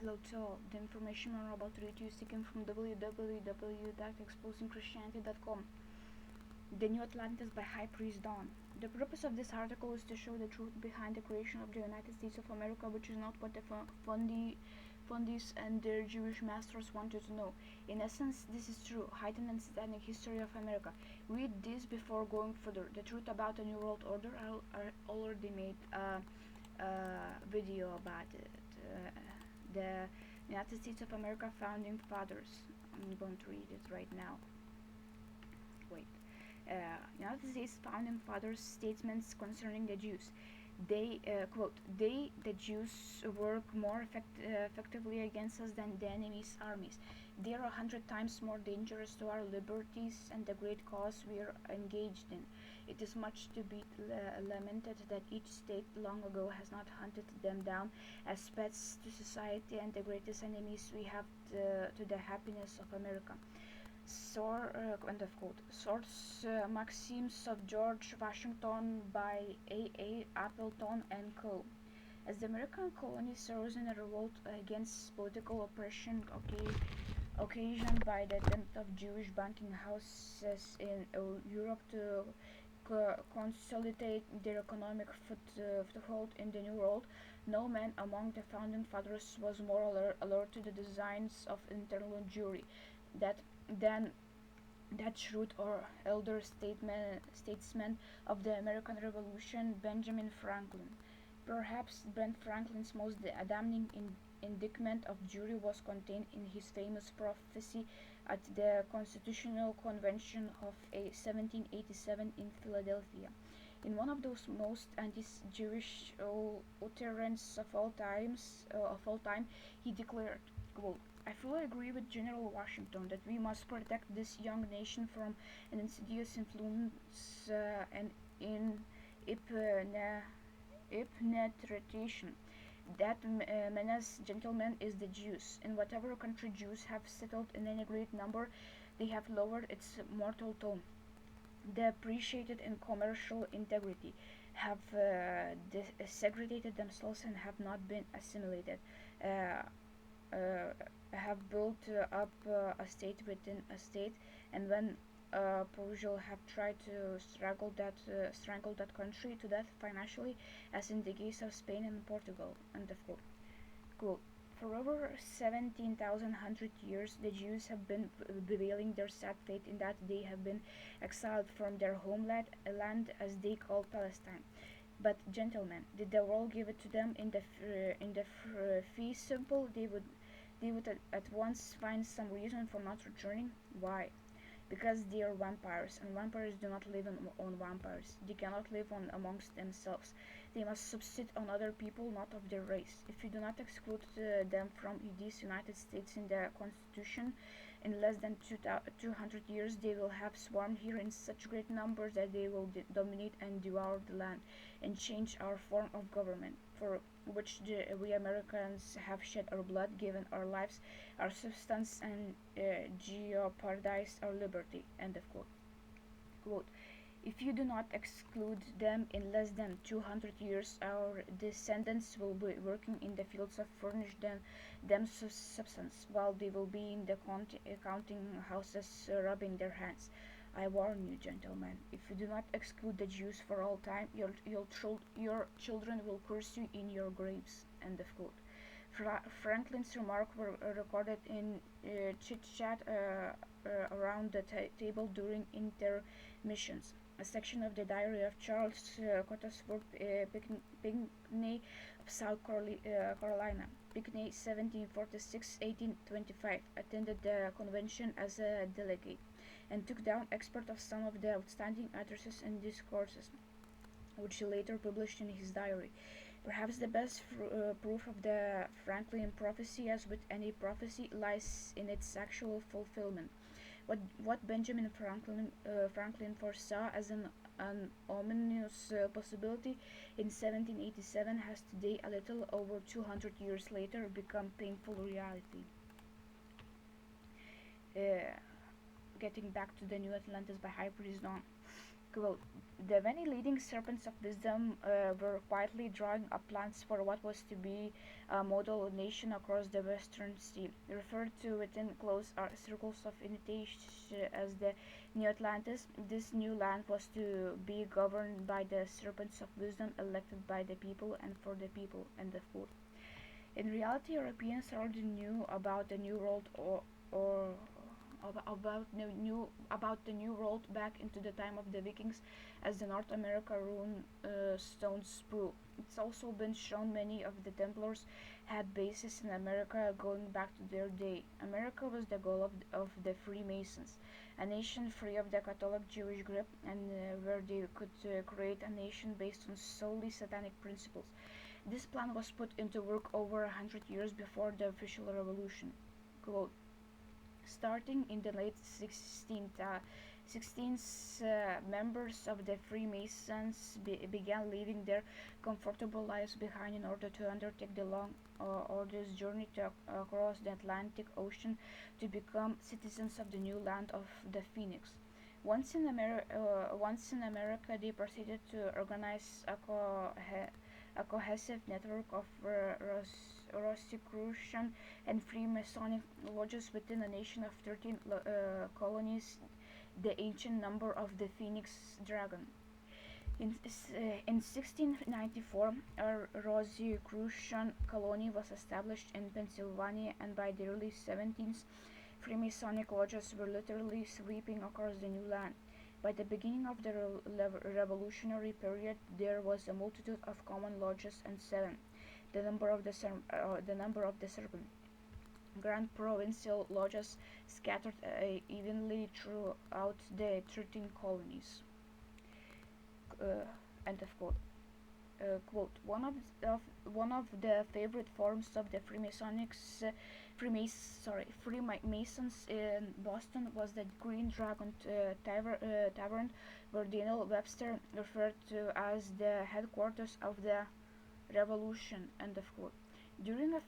Hello to all. The information I'm about to read you is taken from www.exposingchristianity.com. The New Atlantis by High Priestess Dawn. The purpose of this article is to show the truth behind the creation of the United States of America, which is not what the fundies and their Jewish masters wanted to know. In essence, this is true, hidden and satanic history of America. Read this before going further. The truth about the New World Order. I already made a video about it. The United States of America founding fathers. I'm going to read it right now. Wait. United States founding fathers' statements concerning the Jews. They quote, "They, the Jews, work more effectively against us than the enemy's armies. They are 100 times more dangerous to our liberties and the great cause we are engaged in. It is much to be lamented that each state long ago has not hunted them down as pets to society and the greatest enemies we have to the happiness of America." End of quote. Source Maxims of George Washington by A. Appleton and Co. As the American colonies rose in a revolt against political oppression occasioned by the attempt of Jewish banking houses in Europe to consolidate their economic foothold in the New World, no man among the founding fathers was more alert to the designs of internal Jewry than that shrewd or elder statesman of the American Revolution, Benjamin Franklin. Perhaps Ben Franklin's most damning indictment of Jewry was contained in his famous prophecy at the Constitutional Convention of 1787 in Philadelphia. In one of those most anti-Jewish utterances of all time, he declared, quote, "I fully agree with General Washington that we must protect this young nation from an insidious influence and penetration. That menace, gentlemen, is the Jews. In whatever country Jews have settled in any great number, they have lowered its mortal tone. They appreciated in commercial integrity, have segregated themselves and have not been assimilated. Have built up a state within a state, and when Portugal have tried to strangle that country to death financially, as in the case of Spain and Portugal." End of quote. Quote, "For over 17,100 years, the Jews have been bewailing their sad fate in that they have been exiled from their homeland, a land as they call Palestine. But, gentlemen, did the world give it to them in the fee simple? They would at once find some reason for not returning. Why? Because they are vampires, and vampires do not live on vampires. They cannot live on amongst themselves. They must subsist on other people, not of their race. If you do not exclude them from these United States in the Constitution, in less than 200 years they will have swarmed here in such great numbers that they will dominate and devour the land, and change our form of government, for which we Americans have shed our blood, given our lives, our substance, and jeopardized our liberty." End of quote. Quote, "If you do not exclude them in less than 200 years, our descendants will be working in the fields of furnish them substance, while they will be in the counting houses rubbing their hands. I warn you, gentlemen, if you do not exclude the Jews for all time, your children will curse you in your graves." End of quote. Franklin's remarks were recorded in chit-chat around the table during intermissions. A section of the diary of Charles Cotesworth Pinckney of South Carolina. Pinckney, 1746-1825, attended the convention as a delegate, and took down excerpts of some of the outstanding addresses and discourses, which he later published in his diary. Perhaps the best proof of the Franklin prophecy, as with any prophecy, lies in its actual fulfillment. What Benjamin Franklin foresaw as an ominous possibility in 1787 has today, a little over 200 years later, become painful reality. Getting back to the New Atlantis by High Priestess Dawn. Quote, the many leading serpents of wisdom were quietly drawing up plans for what was to be a model nation across the Western Sea, referred to within close circles of initiation as the New Atlantis. This new land was to be governed by the serpents of wisdom elected by the people and for the people, and the food. In reality, Europeans already knew about the New World or about the New World back into the time of the Vikings, as the North America rune stones prove. It's also been shown many of the Templars had bases in America going back to their day. America was the goal of the Freemasons, a nation free of the Catholic Jewish grip, and where they could create a nation based on solely satanic principles. This plan was put into work over 100 years before the official revolution. Quote, starting in the late 16th, members of the Freemasons began leaving their comfortable lives behind in order to undertake the long arduous journey across the Atlantic Ocean to become citizens of the new land of the Phoenix. Once in America, they proceeded to organize a cohesive network of Rosicrucian and Freemasonic lodges within a nation of 13 colonies, the ancient number of the Phoenix Dragon. In 1694, a Rosicrucian colony was established in Pennsylvania, and by the early 17th, Freemasonic lodges were literally sweeping across the new land. By the beginning of the Revolutionary period, there was a multitude of common lodges and 7, the number of the serpent. Grand provincial lodges scattered evenly throughout the 13 colonies. End of quote. Quote, one of the favorite forms of the Freemasons in Boston was the Green Dragon Tavern, where Daniel Webster referred to as the headquarters of the revolution. End of quote. During a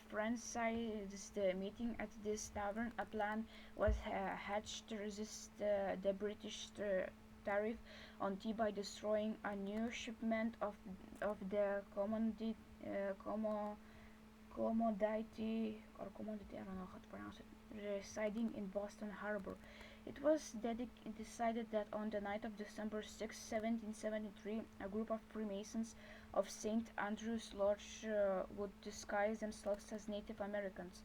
friend-sized meeting at this tavern, a plan was hatched to resist the British tariff on tea by destroying a new shipment of the commodity, I don't know how to pronounce it, residing in Boston Harbor. It was decided that on the night of December 6, 1773, a group of Freemasons of St. Andrew's Lodge would disguise themselves as Native Americans,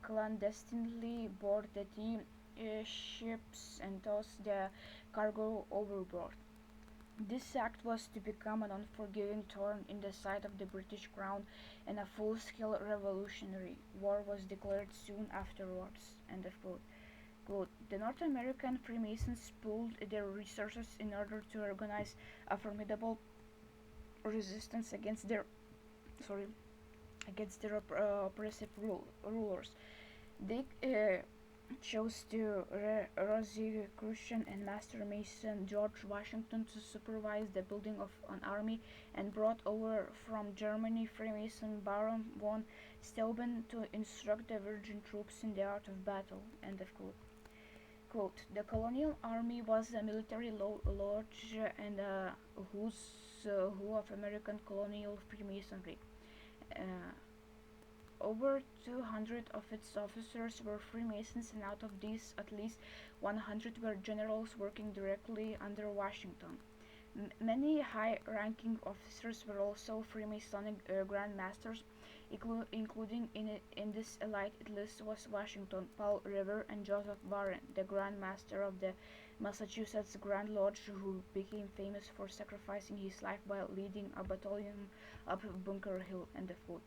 clandestinely board the tea ships and toss the cargo overboard. This act was to become an unforgiving thorn in the side of the British Crown, and a full-scale revolutionary war was declared soon afterwards. End of quote. Quote, the North American Freemasons pooled their resources in order to organize a formidable resistance against their oppressive rulers. They chose to Rosicrucian and Master Mason George Washington to supervise the building of an army, and brought over from Germany Freemason Baron von Steuben to instruct the virgin troops in the art of battle. End of quote. Quote, the colonial army was a military lodge and a who's who of American colonial Freemasonry. Over 200 of its officers were Freemasons, and out of these, at least 100 were generals working directly under Washington. Many high-ranking officers were also Freemasonic Grand Masters, including in this elite list was Washington, Paul Revere, and Joseph Barron, the Grand Master of the Massachusetts Grand Lodge, who became famous for sacrificing his life while leading a battalion up Bunker Hill. End of quote.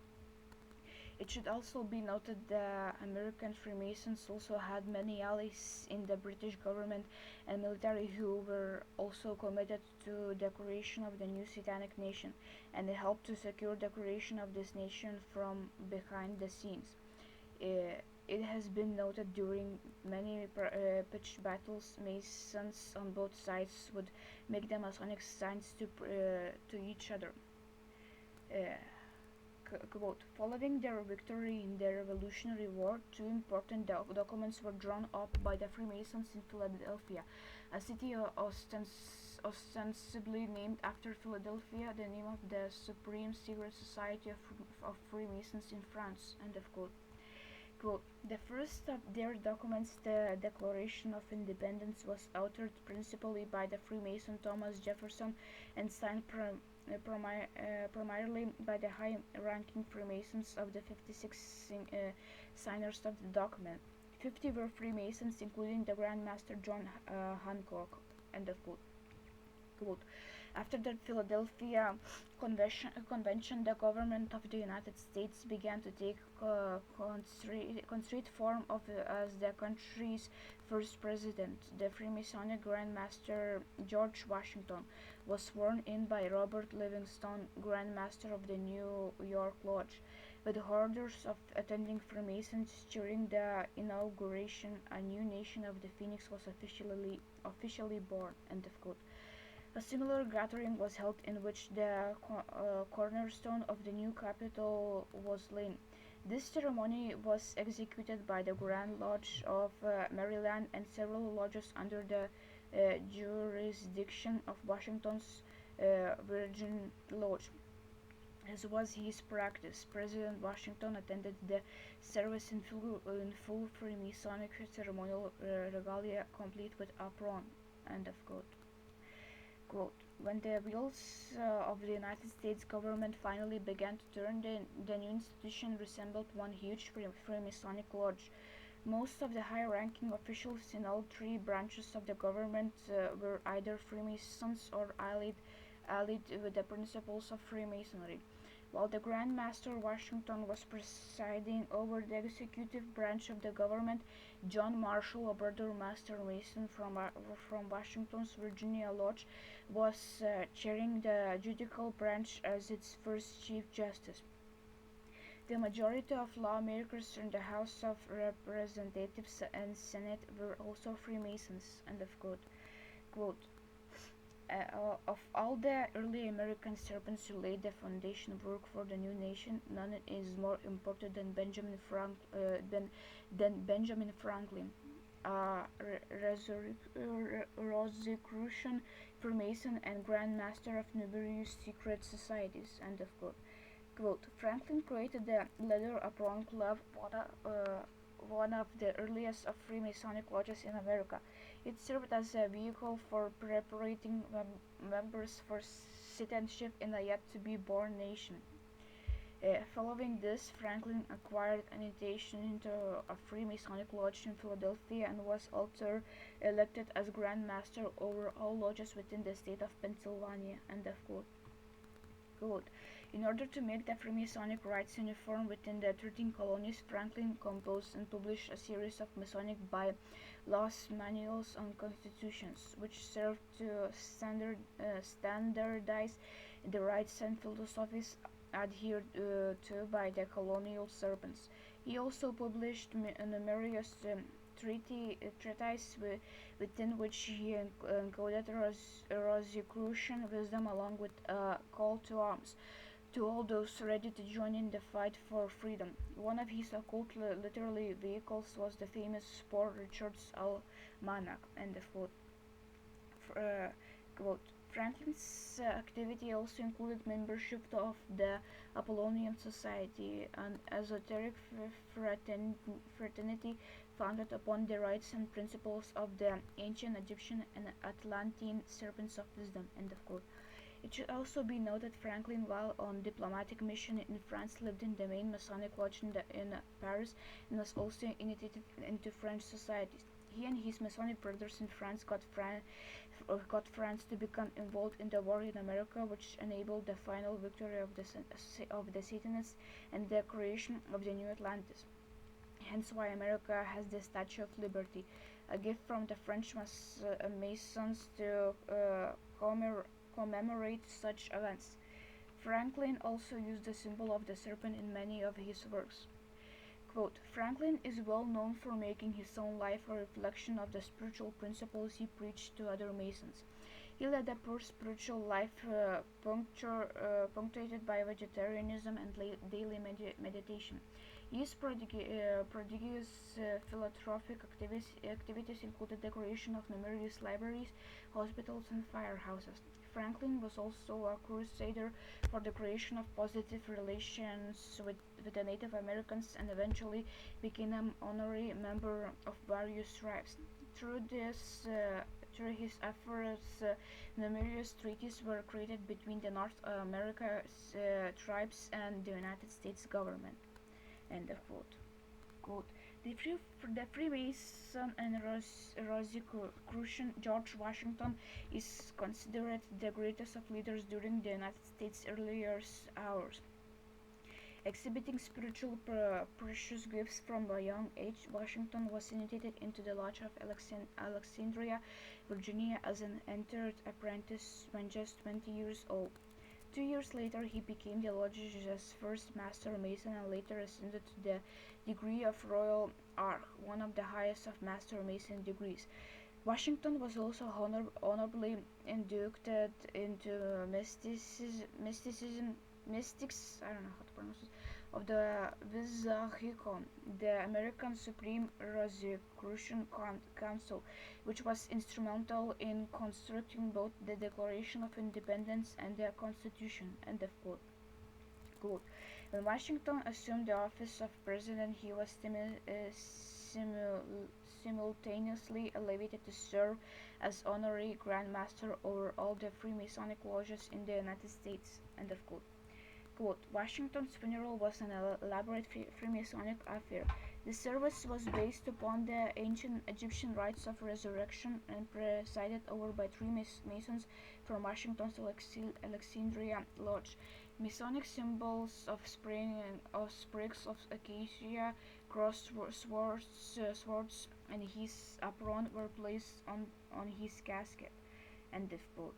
It should also be noted that American Freemasons also had many allies in the British government and military who were also committed to the creation of the new satanic nation, and they helped to secure the creation of this nation from behind the scenes. It has been noted during many pitched battles, Masons on both sides would make the Masonic signs to each other. Quote, following their victory in the Revolutionary War, two important documents were drawn up by the Freemasons in Philadelphia. a city ostensibly named after Philadelphia, the name of the supreme secret society of Freemasons in France. End of quote. Quote, the first of their documents, the Declaration of Independence, was authored principally by the Freemason Thomas Jefferson and signed primarily by the high-ranking Freemasons. Of the 56 signers of the document, 50 were Freemasons, including the Grand Master John Hancock. End of quote. Quote, after the Philadelphia Convention, the government of the United States began to take concrete form as the country's first president. The Freemasonic Grand Master George Washington was sworn in by Robert Livingston, Grand Master of the New York Lodge. With orders of attending Freemasons during the inauguration, a new nation of the Phoenix was officially born. End of quote. A similar gathering was held in which the cornerstone of the new capital was laid. This ceremony was executed by the Grand Lodge of Maryland and several lodges under the jurisdiction of Washington's Virgin Lodge. As was his practice, President Washington attended the service in full Freemasonic ceremonial regalia, complete with apron. End of quote. Quote, when the wheels of the United States government finally began to turn, the new institution resembled one huge Freemasonic lodge. Most of the high-ranking officials in all three branches of the government were either Freemasons or allied with the principles of Freemasonry. While the Grand Master Washington was presiding over the executive branch of the government, John Marshall, a brother Master Mason from Washington's Virginia Lodge, was chairing the judicial branch as its first Chief Justice. The majority of lawmakers in the House of Representatives and Senate were also Freemasons. End of quote. Quote, of all the early American serpents who laid the foundation work for the new nation, none is more important than Benjamin Franklin, Rosicrucian Freemason and Grand Master of numerous secret societies. End of quote. Quote, Franklin created the Leather Apron Club, one of the earliest of Freemasonic lodges in America. It served as a vehicle for preparing members for citizenship in a yet-to-be-born nation. Following this, Franklin acquired an invitation into a Freemasonic lodge in Philadelphia and was later elected as Grand Master over all lodges within the state of Pennsylvania. End of quote. Quote, in order to make the Freemasonic rites uniform within the 13 colonies, Franklin composed and published a series of Masonic bylaws, manuals, and constitutions, which served to standardize the rites and philosophies adhered to by the colonial serpents. He also published numerous treatises within which he encoded Rosicrucian wisdom along with a call to arms to all those ready to join in the fight for freedom. One of his occult literary vehicles was the famous Poor Richard's Almanac. End of quote. Quote. Franklin's activity also included membership of the Apollonian Society, an esoteric fraternity founded upon the rites and principles of the ancient Egyptian and Atlantean serpents of wisdom. End of quote. It should also be noted Franklin, while on diplomatic mission in France, lived in the main Masonic lodge in Paris and was also initiated into French societies. He and his Masonic brothers in France got France to become involved in the war in America, which enabled the final victory of the Satanists and the creation of the new Atlantis. Hence why America has the Statue of Liberty, a gift from the French Masons to commemorate such events. Franklin also used the symbol of the serpent in many of his works. Quote, Franklin is well known for making his own life a reflection of the spiritual principles he preached to other Masons. He led a poor spiritual life, punctuated by vegetarianism and daily meditation. His prodigious philanthropic activities included the creation of numerous libraries, hospitals, and firehouses. Franklin was also a crusader for the creation of positive relations with the Native Americans and eventually became an honorary member of various tribes. Through this through his efforts, numerous treaties were created between the North America's tribes and the United States government. End of quote. Quote. The Freemason and Rosicrucian George Washington is considered the greatest of leaders during the United States' earlier hours. Exhibiting spiritual precious gifts from a young age, Washington was initiated into the Lodge of Alexandria, Virginia as an entered apprentice when just 20 years old. 2 years later, he became the lodge's first master mason and later ascended to the degree of Royal Arch, one of the highest of master mason degrees. Washington was also honorably inducted into mystics, I don't know how to pronounce it, of the Vizahikon, the American Supreme Rosicrucian Council, which was instrumental in constructing both the Declaration of Independence and the Constitution. End of quote. Quote. When Washington assumed the office of president, he was simultaneously elevated to serve as honorary Grand Master over all the Freemasonic lodges in the United States. End of quote. Quote, Washington's funeral was an elaborate Freemasonic affair. The service was based upon the ancient Egyptian rites of resurrection and presided over by three Masons from Washington's Alexandria Lodge. Masonic symbols of sprigs of acacia, crossed swords, and his apron were placed on his casket. End of quote.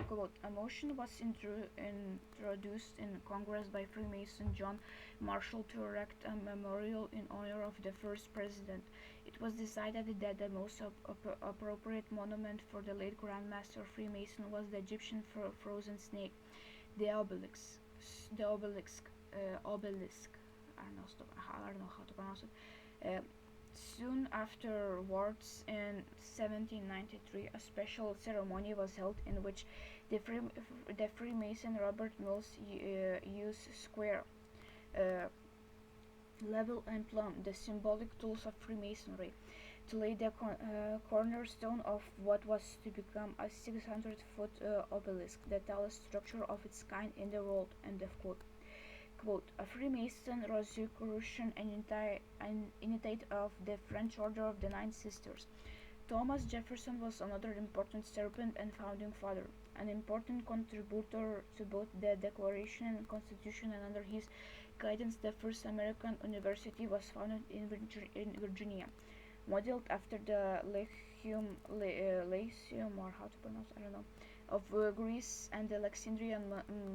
Quote, a motion was introduced in Congress by Freemason John Marshall to erect a memorial in honor of the first president. It was decided that the most appropriate monument for the late Grand Master Freemason was the Egyptian frozen snake, the obelisk. Obelisk. I don't know how to pronounce it. Soon afterwards, in 1793, a special ceremony was held in which the Freemason Robert Mills used square, level, and plumb, the symbolic tools of Freemasonry, to lay the cornerstone of what was to become a 600-foot obelisk, the tallest structure of its kind in the world. End of quote. Quote, a Freemason, Rosicrucian, and initiate of the French Order of the Nine Sisters. Thomas Jefferson was another important servant and founding father, an important contributor to both the Declaration and Constitution, and under his guidance the first American university was founded in Virginia, modeled after the Lyceum, or how to pronounce, I don't know, of Greece and the Alexandrian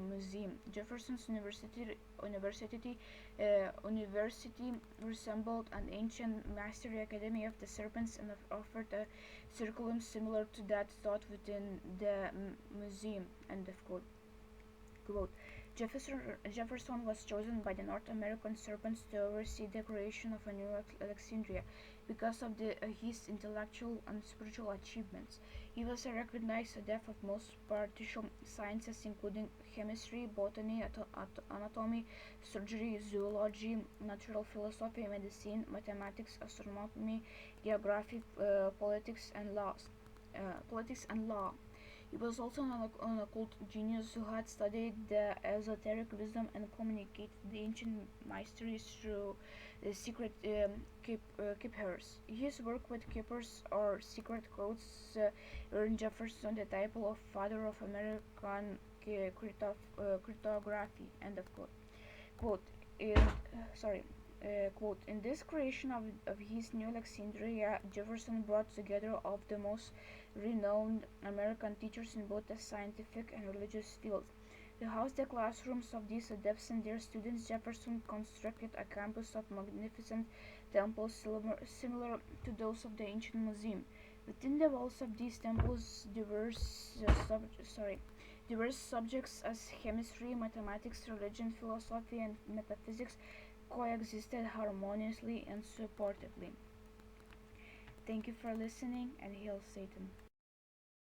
Museum. Jefferson's university resembled an ancient mastery academy of the serpents and offered a curriculum similar to that taught within the museum. End of quote. Quote. Jefferson was chosen by the North American serpents to oversee the creation of a new Alexandria because of his intellectual and spiritual achievements. He was a recognized adept of most partial sciences, including chemistry, botany, anatomy, surgery, zoology, natural philosophy, medicine, mathematics, astronomy, geography, politics, and law. He was also an occult genius who had studied the esoteric wisdom and communicated the ancient mysteries through the secret keepers. His work with keepers or secret codes earned Jefferson the title of Father of American cryptography. End of quote. Quote. Quote, in this creation of his new Alexandria, Jefferson brought together all of the most renowned American teachers in both the scientific and religious fields. To house the classrooms of these adepts and their students, Jefferson constructed a campus of magnificent temples similar to those of the ancient museum. Within the walls of these temples, diverse subjects as chemistry, mathematics, religion, philosophy, and metaphysics coexisted harmoniously and supportively. Thank you for listening, and hail Satan.